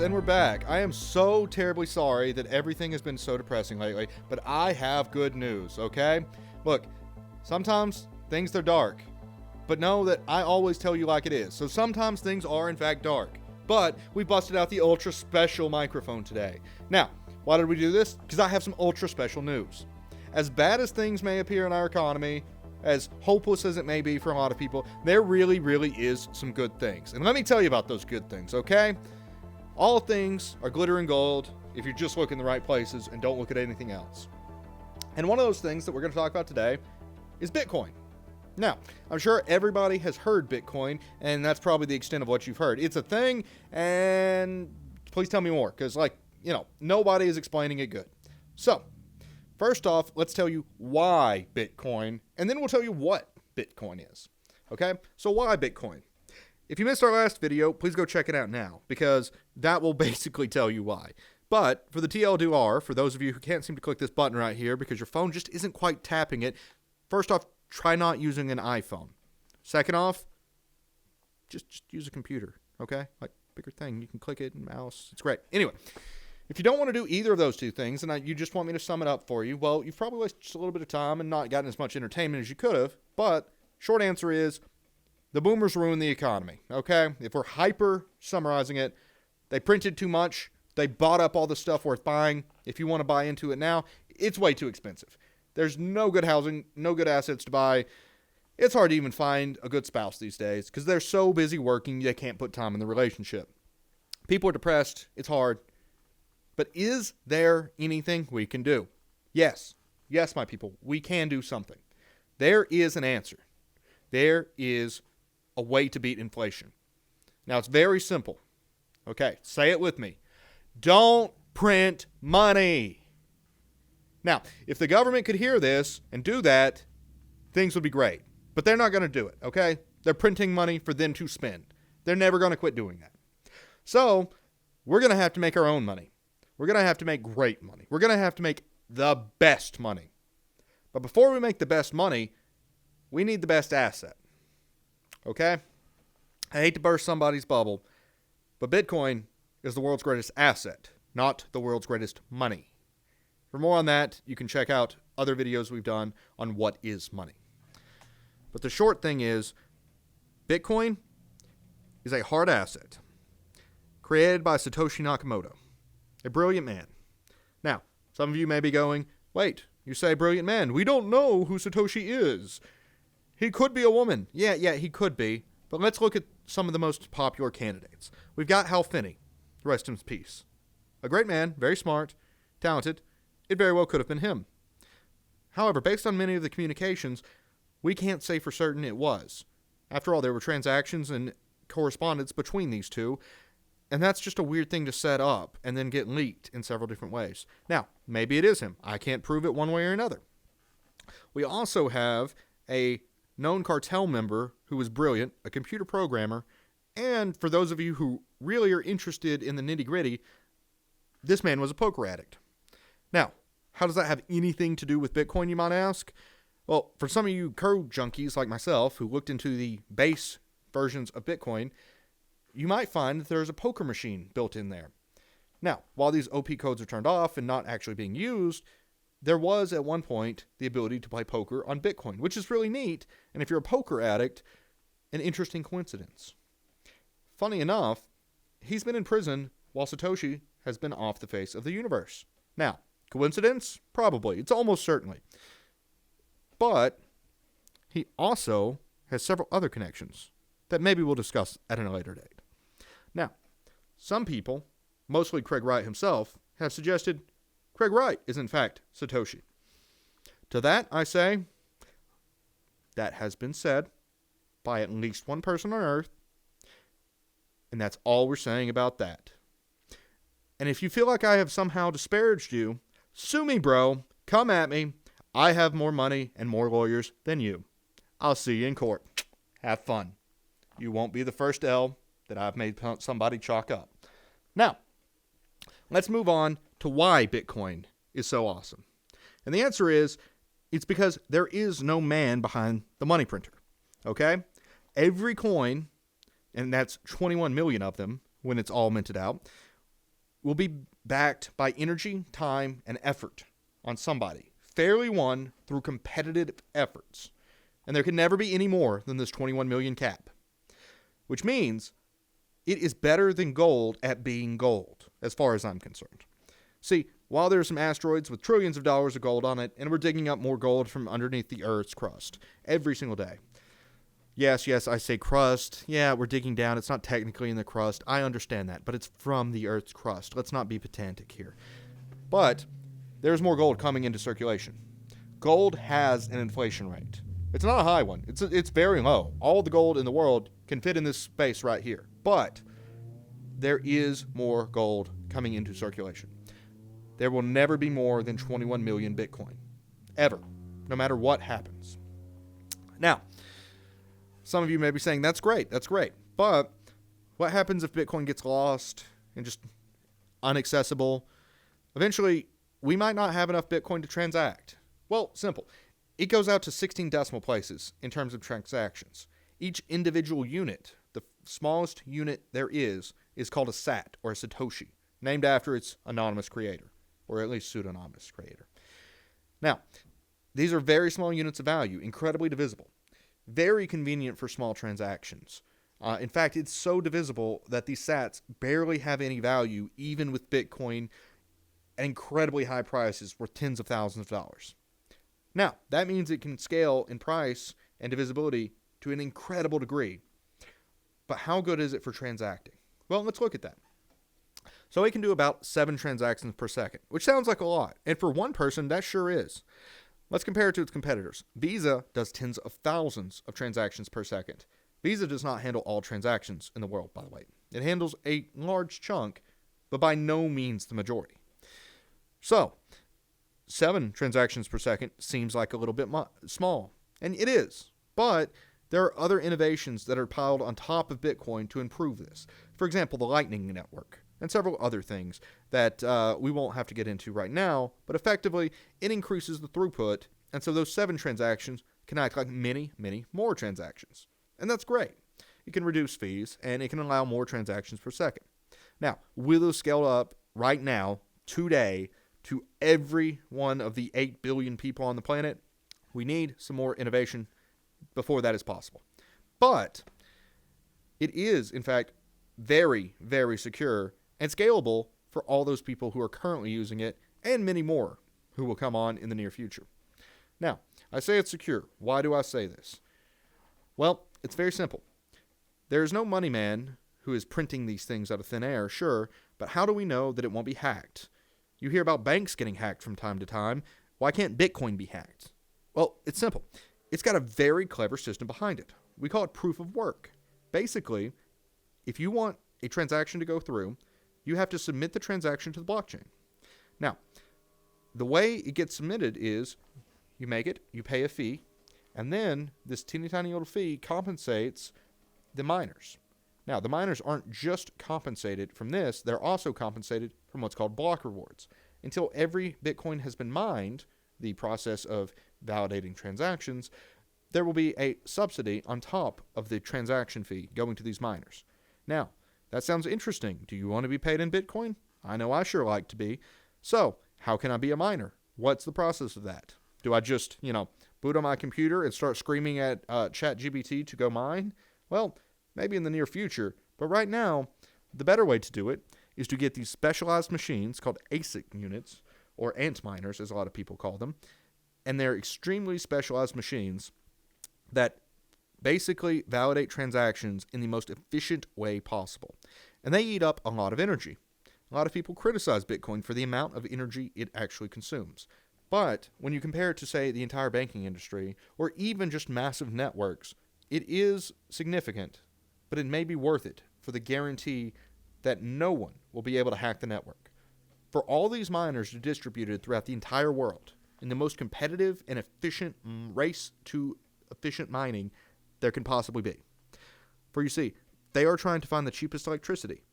and we're back. I am so terribly sorry that everything has been so depressing lately, but I have good news, okay? Look, sometimes things are dark, but know that I always tell you like it is. So sometimes things are in fact dark, but we busted out the ultra special microphone today. Now, why did we do this? Because I have some ultra special news. As bad as things may appear in our economy, as hopeless as it may be for a lot of people, there really, really is some good things. And let me tell you about those good things, okay? All things are glitter and gold if you just look in the right places and don't look at anything else. And one of those things that we're going to talk about today is Bitcoin. Now, I'm sure everybody has heard Bitcoin, and that's probably the extent of what you've heard. It's a thing, and please tell me more, because, nobody is explaining it good. So, first off, let's tell you why Bitcoin, and then we'll tell you what Bitcoin is. Okay? So why Bitcoin? If you missed our last video, please go check it out now, because that will basically tell you why. But for the TLDR, for those of you who can't seem to click this button right here because your phone just isn't quite tapping it, first off, try not using an iPhone. Second off, just use a computer, okay? Like, bigger thing. You can click it and mouse. It's great. Anyway. If you don't want to do either of those two things, and you just want me to sum it up for you, well, you've probably wasted just a little bit of time and not gotten as much entertainment as you could have. But short answer is, the boomers ruined the economy, okay? If we're hyper summarizing it, they printed too much. They bought up all the stuff worth buying. If you want to buy into it now, it's way too expensive. There's no good housing, no good assets to buy. It's hard to even find a good spouse these days because they're so busy working, they can't put time in the relationship. People are depressed. It's hard. But is there anything we can do? Yes. Yes, my people, we can do something. There is an answer. There is a way to beat inflation. Now, it's very simple. Okay, say it with me. Don't print money. Now, if the government could hear this and do that, things would be great. But they're not going to do it, okay? They're printing money for them to spend. They're never going to quit doing that. So, we're going to have to make our own money. We're going to have to make great money. We're going to have to make the best money. But before we make the best money, we need the best asset. Okay? I hate to burst somebody's bubble, but Bitcoin is the world's greatest asset, not the world's greatest money. For more on that, you can check out other videos we've done on what is money. But the short thing is, Bitcoin is a hard asset created by Satoshi Nakamoto. A brilliant man. Now, some of you may be going, wait, you say brilliant man. We don't know who Satoshi is. He could be a woman. Yeah, he could be. But let's look at some of the most popular candidates. We've got Hal Finney. Rest in peace. A great man, very smart, talented. It very well could have been him. However, based on many of the communications, we can't say for certain it was. After all, there were transactions and correspondence between these two, and that's just a weird thing to set up and then get leaked in several different ways. Now, maybe it is him. I can't prove it one way or another. We also have a known cartel member who was brilliant, a computer programmer, and for those of you who really are interested in the nitty-gritty, this man was a poker addict. Now, how does that have anything to do with Bitcoin, you might ask? Well, for some of you code junkies like myself who looked into the base versions of Bitcoin, you might find that there's a poker machine built in there. Now, while these OP codes are turned off and not actually being used, there was at one point the ability to play poker on Bitcoin, which is really neat, and if you're a poker addict, an interesting coincidence. Funny enough, he's been in prison while Satoshi has been off the face of the universe. Now, coincidence? Probably. It's almost certainly. But he also has several other connections that maybe we'll discuss at a later date. Now, some people, mostly Craig Wright himself, have suggested Craig Wright is in fact Satoshi. To that, I say, that has been said by at least one person on Earth, and that's all we're saying about that. And if you feel like I have somehow disparaged you, sue me, bro. Come at me. I have more money and more lawyers than you. I'll see you in court. Have fun. You won't be the first L that I've made somebody chalk up. Now, let's move on to why Bitcoin is so awesome. And the answer is, it's because there is no man behind the money printer. Okay? Every coin, and that's 21 million of them when it's all minted out, will be backed by energy, time, and effort on somebody, fairly won through competitive efforts. And there can never be any more than this 21 million cap, which means it is better than gold at being gold, as far as I'm concerned. See, while there are some asteroids with trillions of dollars of gold on it, and we're digging up more gold from underneath the Earth's crust every single day. Yes, I say crust. Yeah, we're digging down. It's not technically in the crust. I understand that, but it's from the Earth's crust. Let's not be pedantic here. But there's more gold coming into circulation. Gold has an inflation rate. It's not a high one. It's very low. All the gold in the world can fit in this space right here. But there is more gold coming into circulation. There will never be more than 21 million Bitcoin. Ever. No matter what happens. Now, some of you may be saying, that's great. But what happens if Bitcoin gets lost and just inaccessible? Eventually, we might not have enough Bitcoin to transact. Well, simple. It goes out to 16 decimal places in terms of transactions. Each individual unit, the smallest unit there is called a sat, or a Satoshi, named after its anonymous creator, or at least pseudonymous creator. Now, these are very small units of value, incredibly divisible. Very convenient for small transactions. In fact, it's so divisible that these sats barely have any value, even with Bitcoin at incredibly high prices worth tens of thousands of dollars. Now, that means it can scale in price and divisibility to an incredible degree. But how good is it for transacting? Well, let's look at that. So it can do about 7 transactions per second, which sounds like a lot. And for one person, that sure is. Let's compare it to its competitors. Visa does tens of thousands of transactions per second. Visa does not handle all transactions in the world, by the way. It handles a large chunk, but by no means the majority. So, 7 transactions per second seems like a little bit small, and it is. But there are other innovations that are piled on top of Bitcoin to improve this. For example, the Lightning Network, and several other things that we won't have to get into right now, but effectively, it increases the throughput, and so those 7 transactions can act like many, many more transactions. And that's great. It can reduce fees, and it can allow more transactions per second. Now, will it scale up right now, today, to every one of the 8 billion people on the planet? We need some more innovation before that is possible. But it is, in fact, very, very secure and scalable for all those people who are currently using it, and many more who will come on in the near future. Now, I say it's secure. Why do I say this? Well, it's very simple. There is no money man who is printing these things out of thin air, sure, but how do we know that it won't be hacked? You hear about banks getting hacked from time to time. Why can't Bitcoin be hacked? Well, it's simple. It's got a very clever system behind it. We call it proof of work. Basically, if you want a transaction to go through, you have to submit the transaction to the blockchain. Now, the way it gets submitted is you make it, you pay a fee, and then this teeny tiny little fee compensates the miners. Now, the miners aren't just compensated from this, they're also compensated from what's called block rewards. Until every Bitcoin has been mined, the process of validating transactions, there will be a subsidy on top of the transaction fee going to these miners. Now, that sounds interesting. Do you want to be paid in Bitcoin? I know I sure like to be. So, how can I be a miner? What's the process of that? Do I just, boot on my computer and start screaming at ChatGPT to go mine? Well, maybe in the near future. But right now, the better way to do it is to get these specialized machines called ASIC units, or ant miners, as a lot of people call them. And they're extremely specialized machines that basically validate transactions in the most efficient way possible. And they eat up a lot of energy. A lot of people criticize Bitcoin for the amount of energy it actually consumes. But when you compare it to, say, the entire banking industry, or even just massive networks, it is significant, but it may be worth it for the guarantee that no one will be able to hack the network. For all these miners distributed throughout the entire world, in the most competitive and efficient race to efficient mining there can possibly be. For you see, they are trying to find the cheapest electricity,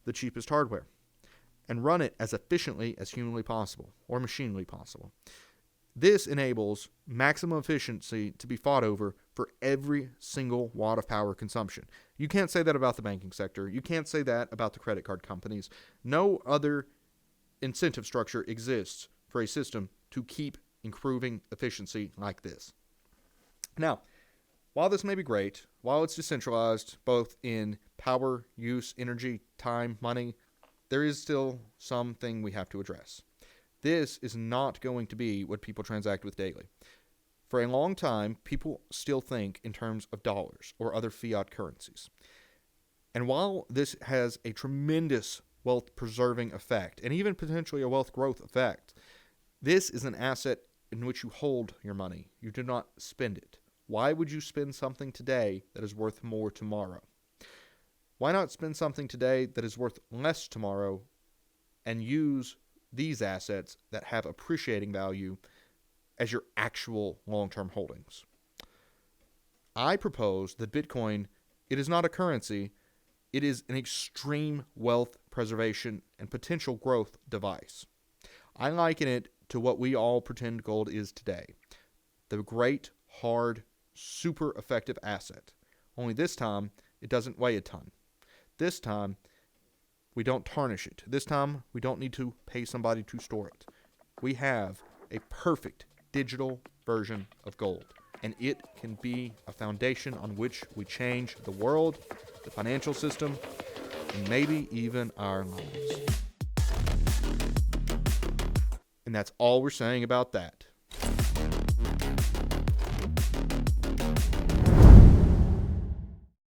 the cheapest hardware, and run it as efficiently as humanly possible, or machinely possible. This enables maximum efficiency to be fought over for every single watt of power consumption. You can't say that about the banking sector. You can't say that about the credit card companies. No other incentive structure exists for a system to keep improving efficiency like this. Now, while this may be great, while it's decentralized both in power, use, energy, time, money, there is still something we have to address. This is not going to be what people transact with daily. For a long time, people still think in terms of dollars or other fiat currencies. And while this has a tremendous wealth-preserving effect, and even potentially a wealth growth effect, this is an asset in which you hold your money. You do not spend it. Why would you spend something today that is worth more tomorrow? Why not spend something today that is worth less tomorrow and use these assets that have appreciating value as your actual long-term holdings? I propose that Bitcoin, it is not a currency, it is an extreme wealth preservation and potential growth device. I liken it to what we all pretend gold is today. The great, hard, super effective asset. Only this time, it doesn't weigh a ton. This time, we don't tarnish it. This time, we don't need to pay somebody to store it. We have a perfect digital version of gold, and it can be a foundation on which we change the world, the financial system, and maybe even our lives. And that's all we're saying about that.